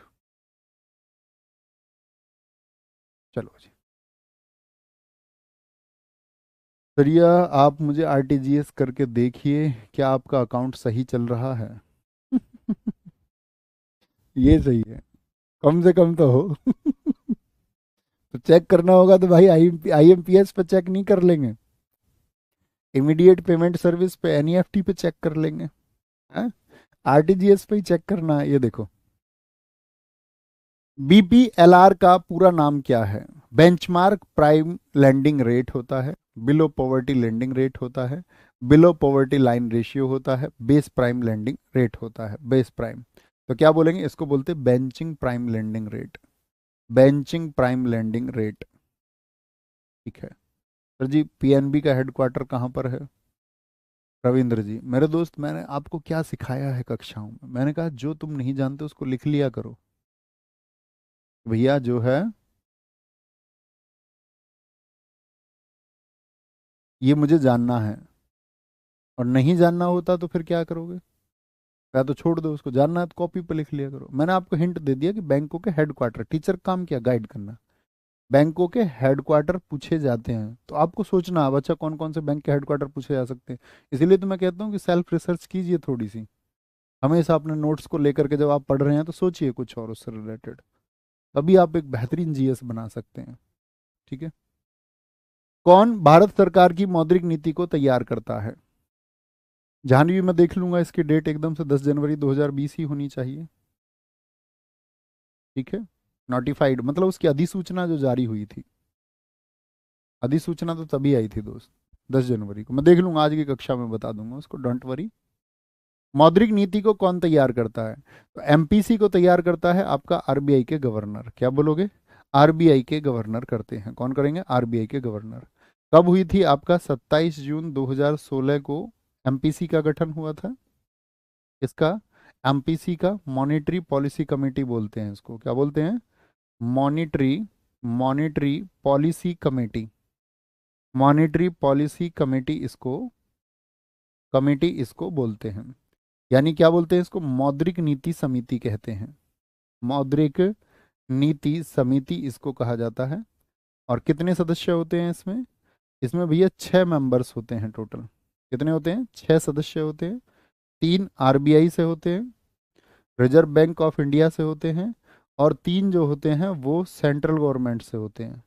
चलो जी, सरिया आप मुझे आरटीजीएस करके देखिए, क्या आपका अकाउंट सही चल रहा है? ये सही है, कम से कम तो हो। तो चेक करना होगा तो भाई आईएमपीएस पे चेक नहीं कर लेंगे, इमीडिएट पेमेंट सर्विस पे, एनईएफटी पे चेक कर लेंगे, आरटीजीएस पे ही चेक करना है। ये देखो, बीपीएलआर का पूरा नाम क्या है? बेंचमार्क प्राइम लेंडिंग रेट होता है, बिलो पॉवर्टी लेंडिंग रेट होता है, बिलो पॉवर्टी लाइन रेशियो होता है, बेस प्राइम लेंडिंग रेट होता है, बेस प्राइम। तो क्या बोलेंगे, इसको बोलते हैं benching prime lending rate, benching prime lending rate. ठीक है सर जी, पीएनबी का हेडक्वार्टर कहाँ पर है? रविंद्र जी मेरे दोस्त, मैंने आपको क्या सिखाया है कक्षाओं में, मैंने कहा जो तुम नहीं जानते उसको लिख लिया करो। भैया जो है, ये मुझे जानना है, और नहीं जानना होता तो फिर क्या करोगे? या तो छोड़ दो उसको, जानना है तो कॉपी पे लिख लिया करो। मैंने आपको हिंट दे दिया कि बैंकों के हेडक्वार्टर, टीचर काम किया गाइड करना, बैंकों के हेडक्वार्टर पूछे जाते हैं, तो आपको सोचना अब, अच्छा कौन कौन से बैंक के हेडक्वार्टर पूछे जा सकते हैं। इसीलिए तो मैं कहता हूँ कि सेल्फ रिसर्च कीजिए थोड़ी सी, हमेशा अपने नोट्स को लेकर के जब आप पढ़ रहे हैं तो सोचिए कुछ और उससे रिलेटेड, तभी आप एक बेहतरीन जीएस बना सकते हैं। ठीक है, कौन भारत सरकार की मौद्रिक नीति को तैयार करता है? जहां भी मैं देख लूंगा इसकी डेट एकदम से 10 जनवरी 2020 ही होनी चाहिए। ठीक है, नोटिफाइड मतलब उसकी अधिसूचना जो जारी हुई थी, अधिसूचना तो तभी आई थी दोस्त, 10 जनवरी को। मैं देख लूंगा, आज की कक्षा में बता दूंगा उसको, डोंट वरी। मौद्रिक नीति को कौन तैयार करता है? तो एमपीसी को तैयार करता है आपका आरबीआई के गवर्नर। क्या बोलोगे, आरबीआई के गवर्नर करते हैं। कौन करेंगे, आरबीआई के गवर्नर। कब हुई थी आपका, 27 जून 2016 को एमपीसी का गठन हुआ था। इसका, एमपीसी का मॉनेटरी पॉलिसी कमेटी बोलते हैं, इसको क्या बोलते हैं, monetary, monetary policy committee, monetary policy committee इसको, कमेटी इसको बोलते हैं। यानी क्या बोलते हैं इसको, मौद्रिक नीति समिति कहते हैं, मौद्रिक नीति समिति इसको कहा जाता है। और कितने सदस्य होते हैं इसमें? इसमें भैया 6 मेंबर्स होते हैं टोटल। कितने होते हैं, 6 सदस्य होते हैं। 3 आरबीआई से होते हैं, रिजर्व बैंक ऑफ इंडिया से होते हैं, और 3 जो होते हैं वो सेंट्रल गवर्नमेंट से होते हैं।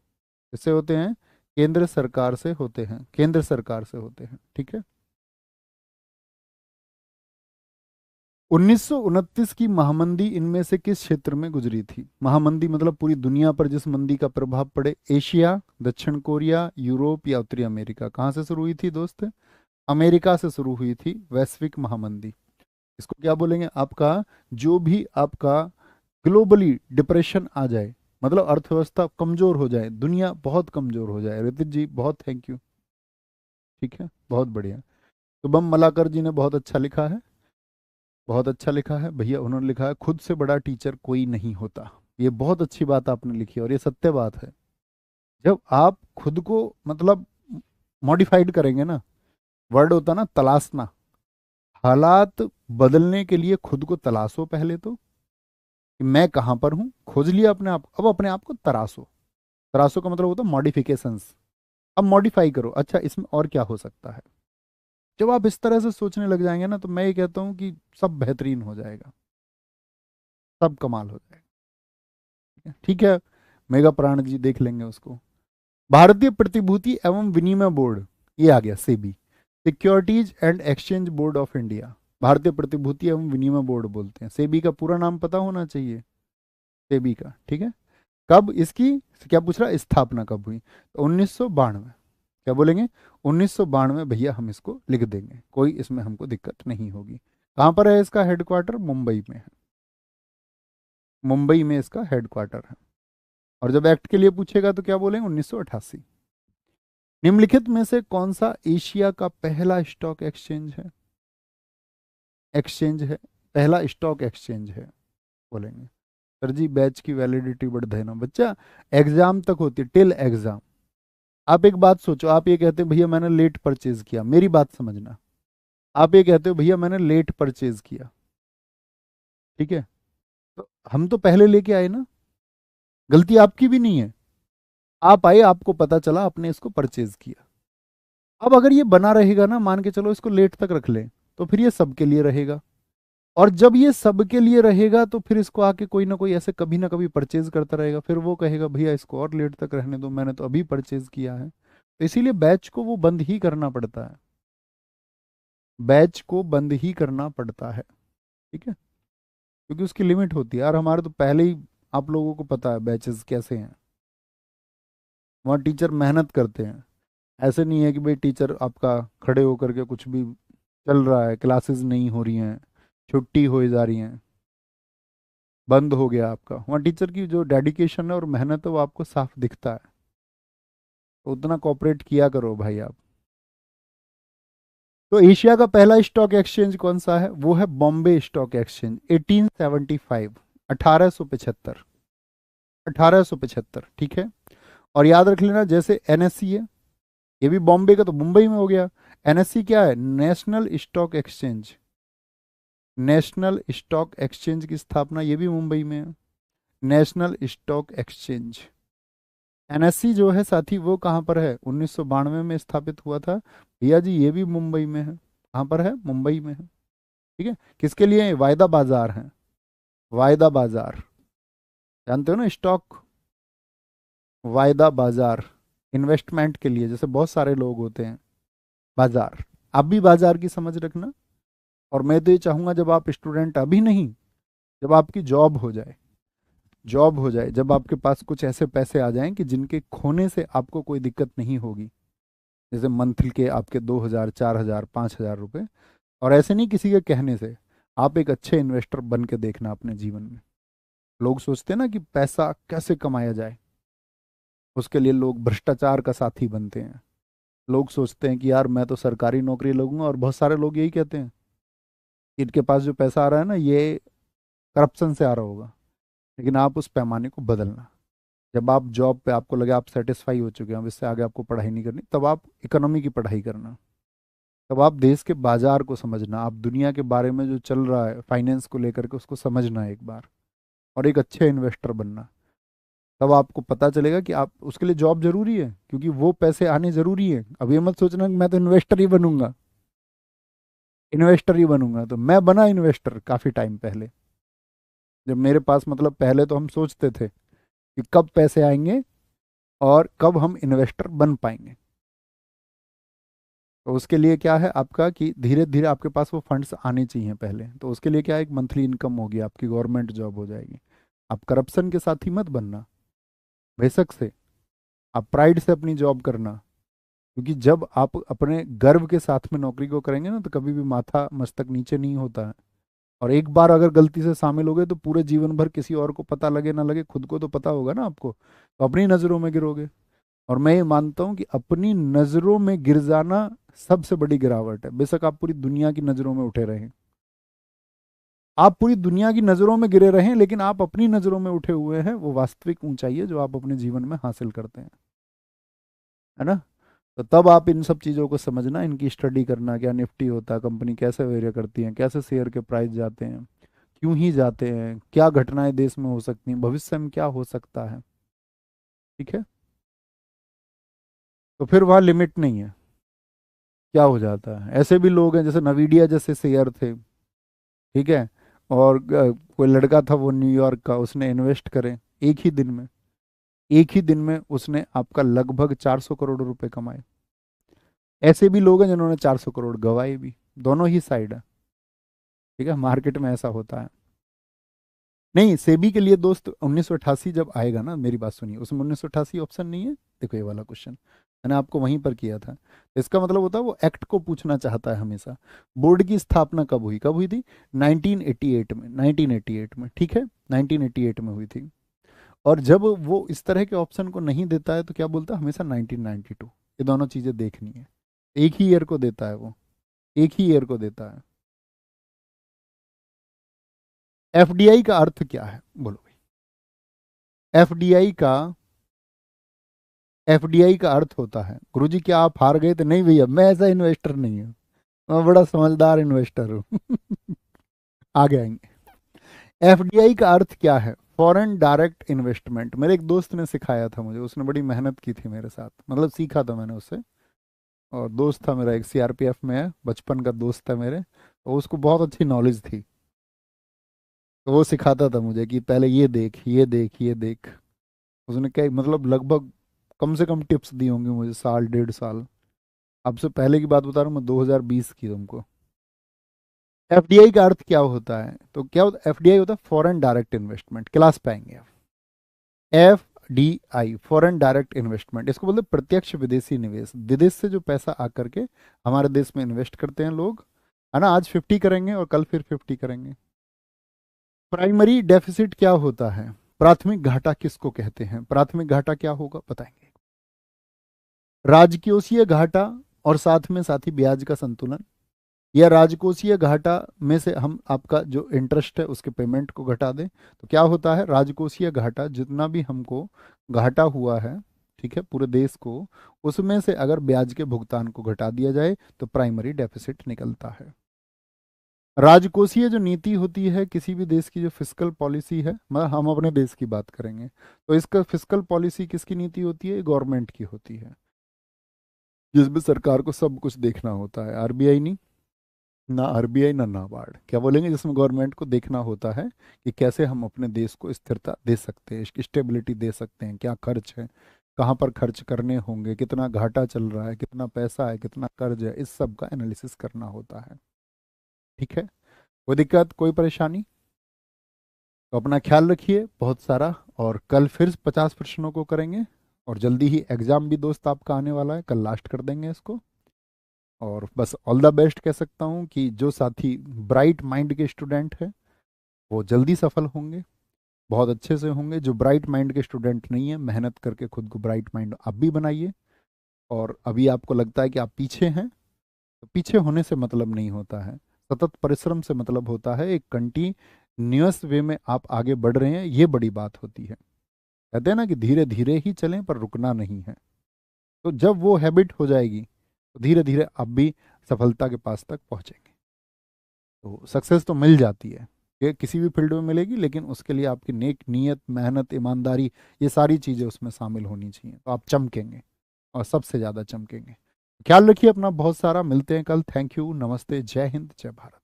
किससे होते हैं, केंद्र सरकार से होते हैं, केंद्र सरकार से होते हैं। ठीक है, 1929 की महामंदी इनमें से किस क्षेत्र में गुजरी थी? महामंदी मतलब पूरी दुनिया पर जिस मंदी का प्रभाव पड़े, एशिया, दक्षिण कोरिया, यूरोप या उत्तरी अमेरिका। कहाँ से शुरू हुई थी दोस्त? अमेरिका से शुरू हुई थी वैश्विक महामंदी। इसको क्या बोलेंगे, आपका जो भी आपका ग्लोबली डिप्रेशन आ जाए, मतलब अर्थव्यवस्था कमजोर हो जाए, दुनिया बहुत कमजोर हो जाए। ऋतिक जी बहुत थैंक यू। ठीक है, बहुत बढ़िया। शुभम मलाकर जी ने बहुत अच्छा लिखा है, बहुत अच्छा लिखा है भैया। उन्होंने लिखा है, खुद से बड़ा टीचर कोई नहीं होता। ये बहुत अच्छी बात आपने लिखी है, और ये सत्य बात है। जब आप खुद को मतलब मॉडिफाइड करेंगे ना, वर्ड होता ना तलाशना, हालात बदलने के लिए खुद को तलाशो पहले तो, कि मैं कहाँ पर हूँ, खोज लिया अपने आप, अब अपने आप को तराशो। तराशो का मतलब होता है मॉडिफिकेशंस। अब मॉडिफाई करो, अच्छा इसमें और क्या हो सकता है। जब आप इस तरह से सोचने लग जाएंगे ना, तो मैं ये कहता हूँ कि सब बेहतरीन हो जाएगा, सब कमाल हो जाएगा। ठीक है, मेगा प्राण जी देख लेंगे उसको। भारतीय प्रतिभूति एवं विनिमय बोर्ड, ये आ गया SEBI. Securities and exchange board of India, भारतीय प्रतिभूति एवं विनिमय बोर्ड बोलते हैं। सेबी का पूरा नाम पता होना चाहिए, सेबी का, ठीक है। कब इसकी, क्या पूछ रहा है, स्थापना कब हुई, तो 1992। क्या बोलेंगे, 1992 भैया, हम इसको लिख देंगे, कोई इसमें हमको दिक्कत नहीं होगी। कहाँ पर है इसका हेडक्वार्टर, मुंबई में है, मुंबई में इसका हेडक्वार्टर है। और जब एक्ट के लिए पूछेगा तो क्या बोलेंगे, 1988। निम्नलिखित में से कौन सा एशिया का पहला स्टॉक एक्सचेंज है, एक्सचेंज है, पहला स्टॉक एक्सचेंज है, बोलेंगे। सर जी बैच की वैलिडिटी बढ़ देना बच्चा, एग्जाम तक होती है, टिल एग्जाम। आप एक बात सोचो, आप ये कहते हैं भैया मैंने लेट परचेज किया, मेरी बात समझना, आप ये कहते हो भैया मैंने लेट परचेज किया, ठीक है, तो हम तो पहले लेके आए ना, गलती आपकी भी नहीं है, आप आए, आपको पता चला, आपने इसको परचेज किया। अब अगर ये बना रहेगा ना, मान के चलो इसको लेट तक रख लें, तो फिर ये सबके लिए रहेगा, और जब ये सबके लिए रहेगा तो फिर इसको आके कोई ना कोई ऐसे कभी ना कभी परचेज करता रहेगा, फिर वो कहेगा भैया इसको और लेट तक रहने दो, मैंने तो अभी परचेज किया है। तो इसीलिए बैच को वो बंद ही करना पड़ता है, बैच को बंद ही करना पड़ता है, ठीक है, क्योंकि उसकी लिमिट होती है। यार हमारे तो पहले ही, आप लोगों को पता है बैचेस कैसे हैं, वहाँ टीचर मेहनत करते हैं, ऐसे नहीं है कि भाई टीचर आपका खड़े होकर के कुछ भी चल रहा है, क्लासेस नहीं हो रही हैं, छुट्टी हो जा रही हैं, बंद हो गया आपका, वहाँ टीचर की जो डेडिकेशन है और मेहनत है वो आपको साफ दिखता है, तो उतना कॉपरेट किया करो भाई आप। तो एशिया का पहला स्टॉक एक्सचेंज कौन सा है, वो है बॉम्बे स्टॉक एक्सचेंज, 1875, 1875, 1875, ठीक है। और याद रख लेना, जैसे एनएससी है, ये भी बॉम्बे का तो मुंबई में हो गया। एनएससी क्या है, national stock exchange, national stock exchange की स्थापना ये भी मुंबई में है, नेशनल स्टॉक एक्सचेंज। एनएससी जो है साथी वो कहाँ पर है, 1992 में स्थापित हुआ था भैया जी, ये भी मुंबई में है, कहाँ पर है, मुंबई में है, ठीक है। किसके लिए है? वायदा बाजार है, वायदा बाजार, जानते हो ना स्टॉक, वायदा बाजार, इन्वेस्टमेंट के लिए, जैसे बहुत सारे लोग होते हैं, बाजार, आप भी बाजार की समझ रखना। और मैं तो ये चाहूंगा जब आप स्टूडेंट, अभी नहीं, जब आपकी जॉब हो जाए, जॉब हो जाए, जब आपके पास कुछ ऐसे पैसे आ जाएं कि जिनके खोने से आपको कोई दिक्कत नहीं होगी, जैसे मंथली के आपके 2,000, 4,000, 5,000 रुपए, और ऐसे नहीं किसी के कहने से, आप एक अच्छे इन्वेस्टर बन के देखना अपने जीवन में। लोग सोचते हैं ना कि पैसा कैसे कमाया जाए, उसके लिए लोग भ्रष्टाचार का साथी बनते हैं। लोग सोचते हैं कि यार मैं तो सरकारी नौकरी लगूंगा, और बहुत सारे लोग यही कहते हैं कि इनके पास जो पैसा आ रहा है ना, ये करप्शन से आ रहा होगा। लेकिन आप उस पैमाने को बदलना, जब आप जॉब पे आपको लगे आप सेटिस्फाई हो चुके हैं, अब इससे आगे आपको पढ़ाई नहीं करनी, तब आप इकोनॉमी की पढ़ाई करना, तब आप देश के बाजार को समझना, आप दुनिया के बारे में जो चल रहा है फाइनेंस को लेकर के उसको समझना एक बार, और एक अच्छे इन्वेस्टर बनना। तब आपको पता चलेगा कि आप, उसके लिए जॉब जरूरी है, क्योंकि वो पैसे आने जरूरी है। अब ये मत सोचना कि मैं तो इन्वेस्टर ही बनूंगा, इन्वेस्टर ही बनूंगा, तो मैं बना इन्वेस्टर काफी टाइम पहले, जब मेरे पास, मतलब पहले तो हम सोचते थे कि कब पैसे आएंगे और कब हम इन्वेस्टर बन पाएंगे। तो उसके लिए क्या है आपका, कि धीरे धीरे आपके पास वो फंड्स आने चाहिए पहले, तो उसके लिए क्या है, एक मंथली इनकम होगी आपकी, गवर्नमेंट जॉब हो जाएगी। आप करप्शन के साथ ही मत बनना, बेशक से आप प्राइड से अपनी जॉब करना, क्योंकि जब आप अपने गर्व के साथ में नौकरी को करेंगे ना, तो कभी भी माथा मस्तक नीचे नहीं होता है। और एक बार अगर गलती से शामिल हो गए तो पूरे जीवन भर किसी और को पता लगे ना लगे, खुद को तो पता होगा ना आपको, तो अपनी नज़रों में गिरोगे। और मैं ये मानता हूँ कि अपनी नज़रों में गिर जाना सबसे बड़ी गिरावट है, बेशक आप पूरी दुनिया की नज़रों में उठे रहें, आप पूरी दुनिया की नज़रों में गिरे रहें, लेकिन आप अपनी नज़रों में उठे हुए हैं, वो वास्तविक ऊंचाई है जो आप अपने जीवन में हासिल करते हैं, है ना। तो तब आप इन सब चीज़ों को समझना, इनकी स्टडी करना, क्या निफ्टी होता है, कंपनी कैसे वेरी करती है, कैसे शेयर के प्राइस जाते हैं, क्यों ही जाते हैं, क्या घटनाएं देश में हो सकती हैं, भविष्य में क्या हो सकता है, ठीक है। तो फिर वहाँ लिमिट नहीं है, क्या हो जाता है, ऐसे भी लोग हैं जैसे नवीडिया जैसे शेयर थे, ठीक है, और कोई लड़का था वो न्यूयॉर्क का, उसने इन्वेस्ट करे एक ही दिन में, एक ही दिन में उसने आपका लगभग 400 करोड़ रुपए कमाए, ऐसे भी लोग हैं जिन्होंने 400 करोड़ गवाए भी, दोनों ही साइड है। ठीक है, मार्केट में ऐसा होता है। नहीं, सेबी के लिए दोस्त 1988 जब आएगा ना, मेरी बात सुनिए, उसमें 1988 ऑप्शन नहीं है। देखो ये वाला क्वेश्चन मैंने आपको वहीं पर किया था। इसका मतलब होता है वो एक्ट को पूछना चाहता है हमेशा। बोर्ड की स्थापना कब हुई थी? 1988 में, 1988 में, ठीक है, 1988 में हुई थी। और जब वो इस तरह के ऑप्शन को नहीं देता है तो क्या बोलता है? हमेशा 1992। ये दोनों चीजें देखनी है। एक ही ईयर को देता है वो, एक ही ईयर को देता है। एफडीआई का अर्थ क्या है, बोलो भाई। एफडीआई का अर्थ होता है, गुरुजी क्या आप हार गए थे? नहीं भैया, मैं ऐसा इन्वेस्टर नहीं हूँ, मैं बड़ा समझदार इन्वेस्टर हूँ। आगे आएंगे। एफडीआई का अर्थ क्या है? Foreign direct investment. मेरे एक दोस्त ने सिखाया था मुझे, उसने बड़ी मेहनत की थी मेरे साथ, मतलब सीखा था मैंने उससे। और दोस्त था मेरा, एक सीआरपीएफ में है, बचपन का दोस्त है मेरे, तो उसको बहुत अच्छी नॉलेज थी। तो वो सिखाता था मुझे कि पहले ये देख, ये देख, ये देख। उसने क्या मतलब लगभग कम से कम टिप्स दी होंगी मुझे, साल 1.5 साल। अब से पहले की बात बता रहा हूँ मैं, 2020 की तुमको। एफडीआई का अर्थ क्या होता है? तो क्या होता, एफडीआई होता है फॉरेन डायरेक्ट इन्वेस्टमेंट। क्लास पाएंगे आप। F D I, foreign direct investment, इसको बोलते हैं प्रत्यक्ष विदेशी निवेश। विदेश से जो पैसा आकर के हमारे देश में इन्वेस्ट करते हैं लोग, है ना। आज 50 करेंगे और कल फिर 50 करेंगे। प्राइमरी डेफिसिट क्या होता है? प्राथमिक घाटा किसको कहते हैं? प्राथमिक घाटा क्या होगा बताएंगे। राजकोषीय घाटा और साथ में साथ ही ब्याज का संतुलन, या राजकोषीय घाटा में से हम आपका जो इंटरेस्ट है उसके पेमेंट को घटा दें। तो क्या होता है? राजकोषीय घाटा, जितना भी हमको घाटा हुआ है, ठीक है, पूरे देश को, उसमें से अगर ब्याज के भुगतान को घटा दिया जाए तो प्राइमरी डेफिसिट निकलता है। राजकोषीय जो नीति होती है किसी भी देश की, जो फिस्कल पॉलिसी है, मतलब हम अपने देश की बात करेंगे, तो इसका फिस्कल पॉलिसी किसकी नीति होती है? गवर्नमेंट की होती है, जिसमें सरकार को सब कुछ देखना होता है। आरबीआई नहीं, ना आरबीआई ना नाबार्ड, क्या बोलेंगे, जिसमें गवर्नमेंट को देखना होता है कि कैसे हम अपने देश को स्थिरता दे सकते हैं, स्टेबिलिटी दे सकते हैं, क्या खर्च है, कहाँ पर खर्च करने होंगे, कितना घाटा चल रहा है, कितना पैसा है, कितना कर्ज है, इस सब का एनालिसिस करना होता है। ठीक है, कोई दिक्कत, कोई परेशानी? तो अपना ख्याल रखिए बहुत सारा, और कल फिर 50 प्रश्नों को करेंगे। और जल्दी ही एग्जाम भी दोस्त आपका आने वाला है, कल लास्ट कर देंगे इसको। और बस ऑल द बेस्ट कह सकता हूँ कि जो साथी ब्राइट माइंड के स्टूडेंट हैं वो जल्दी सफल होंगे, बहुत अच्छे से होंगे। जो ब्राइट माइंड के स्टूडेंट नहीं है, मेहनत करके खुद को ब्राइट माइंड आप भी बनाइए। और अभी आपको लगता है कि आप पीछे हैं, तो पीछे होने से मतलब नहीं होता है, सतत परिश्रम से मतलब होता है। एक कंटिन्यूअस वे में आप आगे बढ़ रहे हैं, ये बड़ी बात होती है। कहते हैं ना कि धीरे धीरे ही चलें पर रुकना नहीं है। तो जब वो हैबिट हो जाएगी तो धीरे धीरे आप भी सफलता के पास तक पहुंचेंगे। तो सक्सेस तो मिल जाती है, ये किसी भी फील्ड में मिलेगी, लेकिन उसके लिए आपकी नेक नीयत, मेहनत, ईमानदारी, ये सारी चीज़ें उसमें शामिल होनी चाहिए, तो आप चमकेंगे और सबसे ज़्यादा चमकेंगे। ख्याल रखिए अपना बहुत सारा, मिलते हैं कल। थैंक यू, नमस्ते, जय हिंद, जय भारत।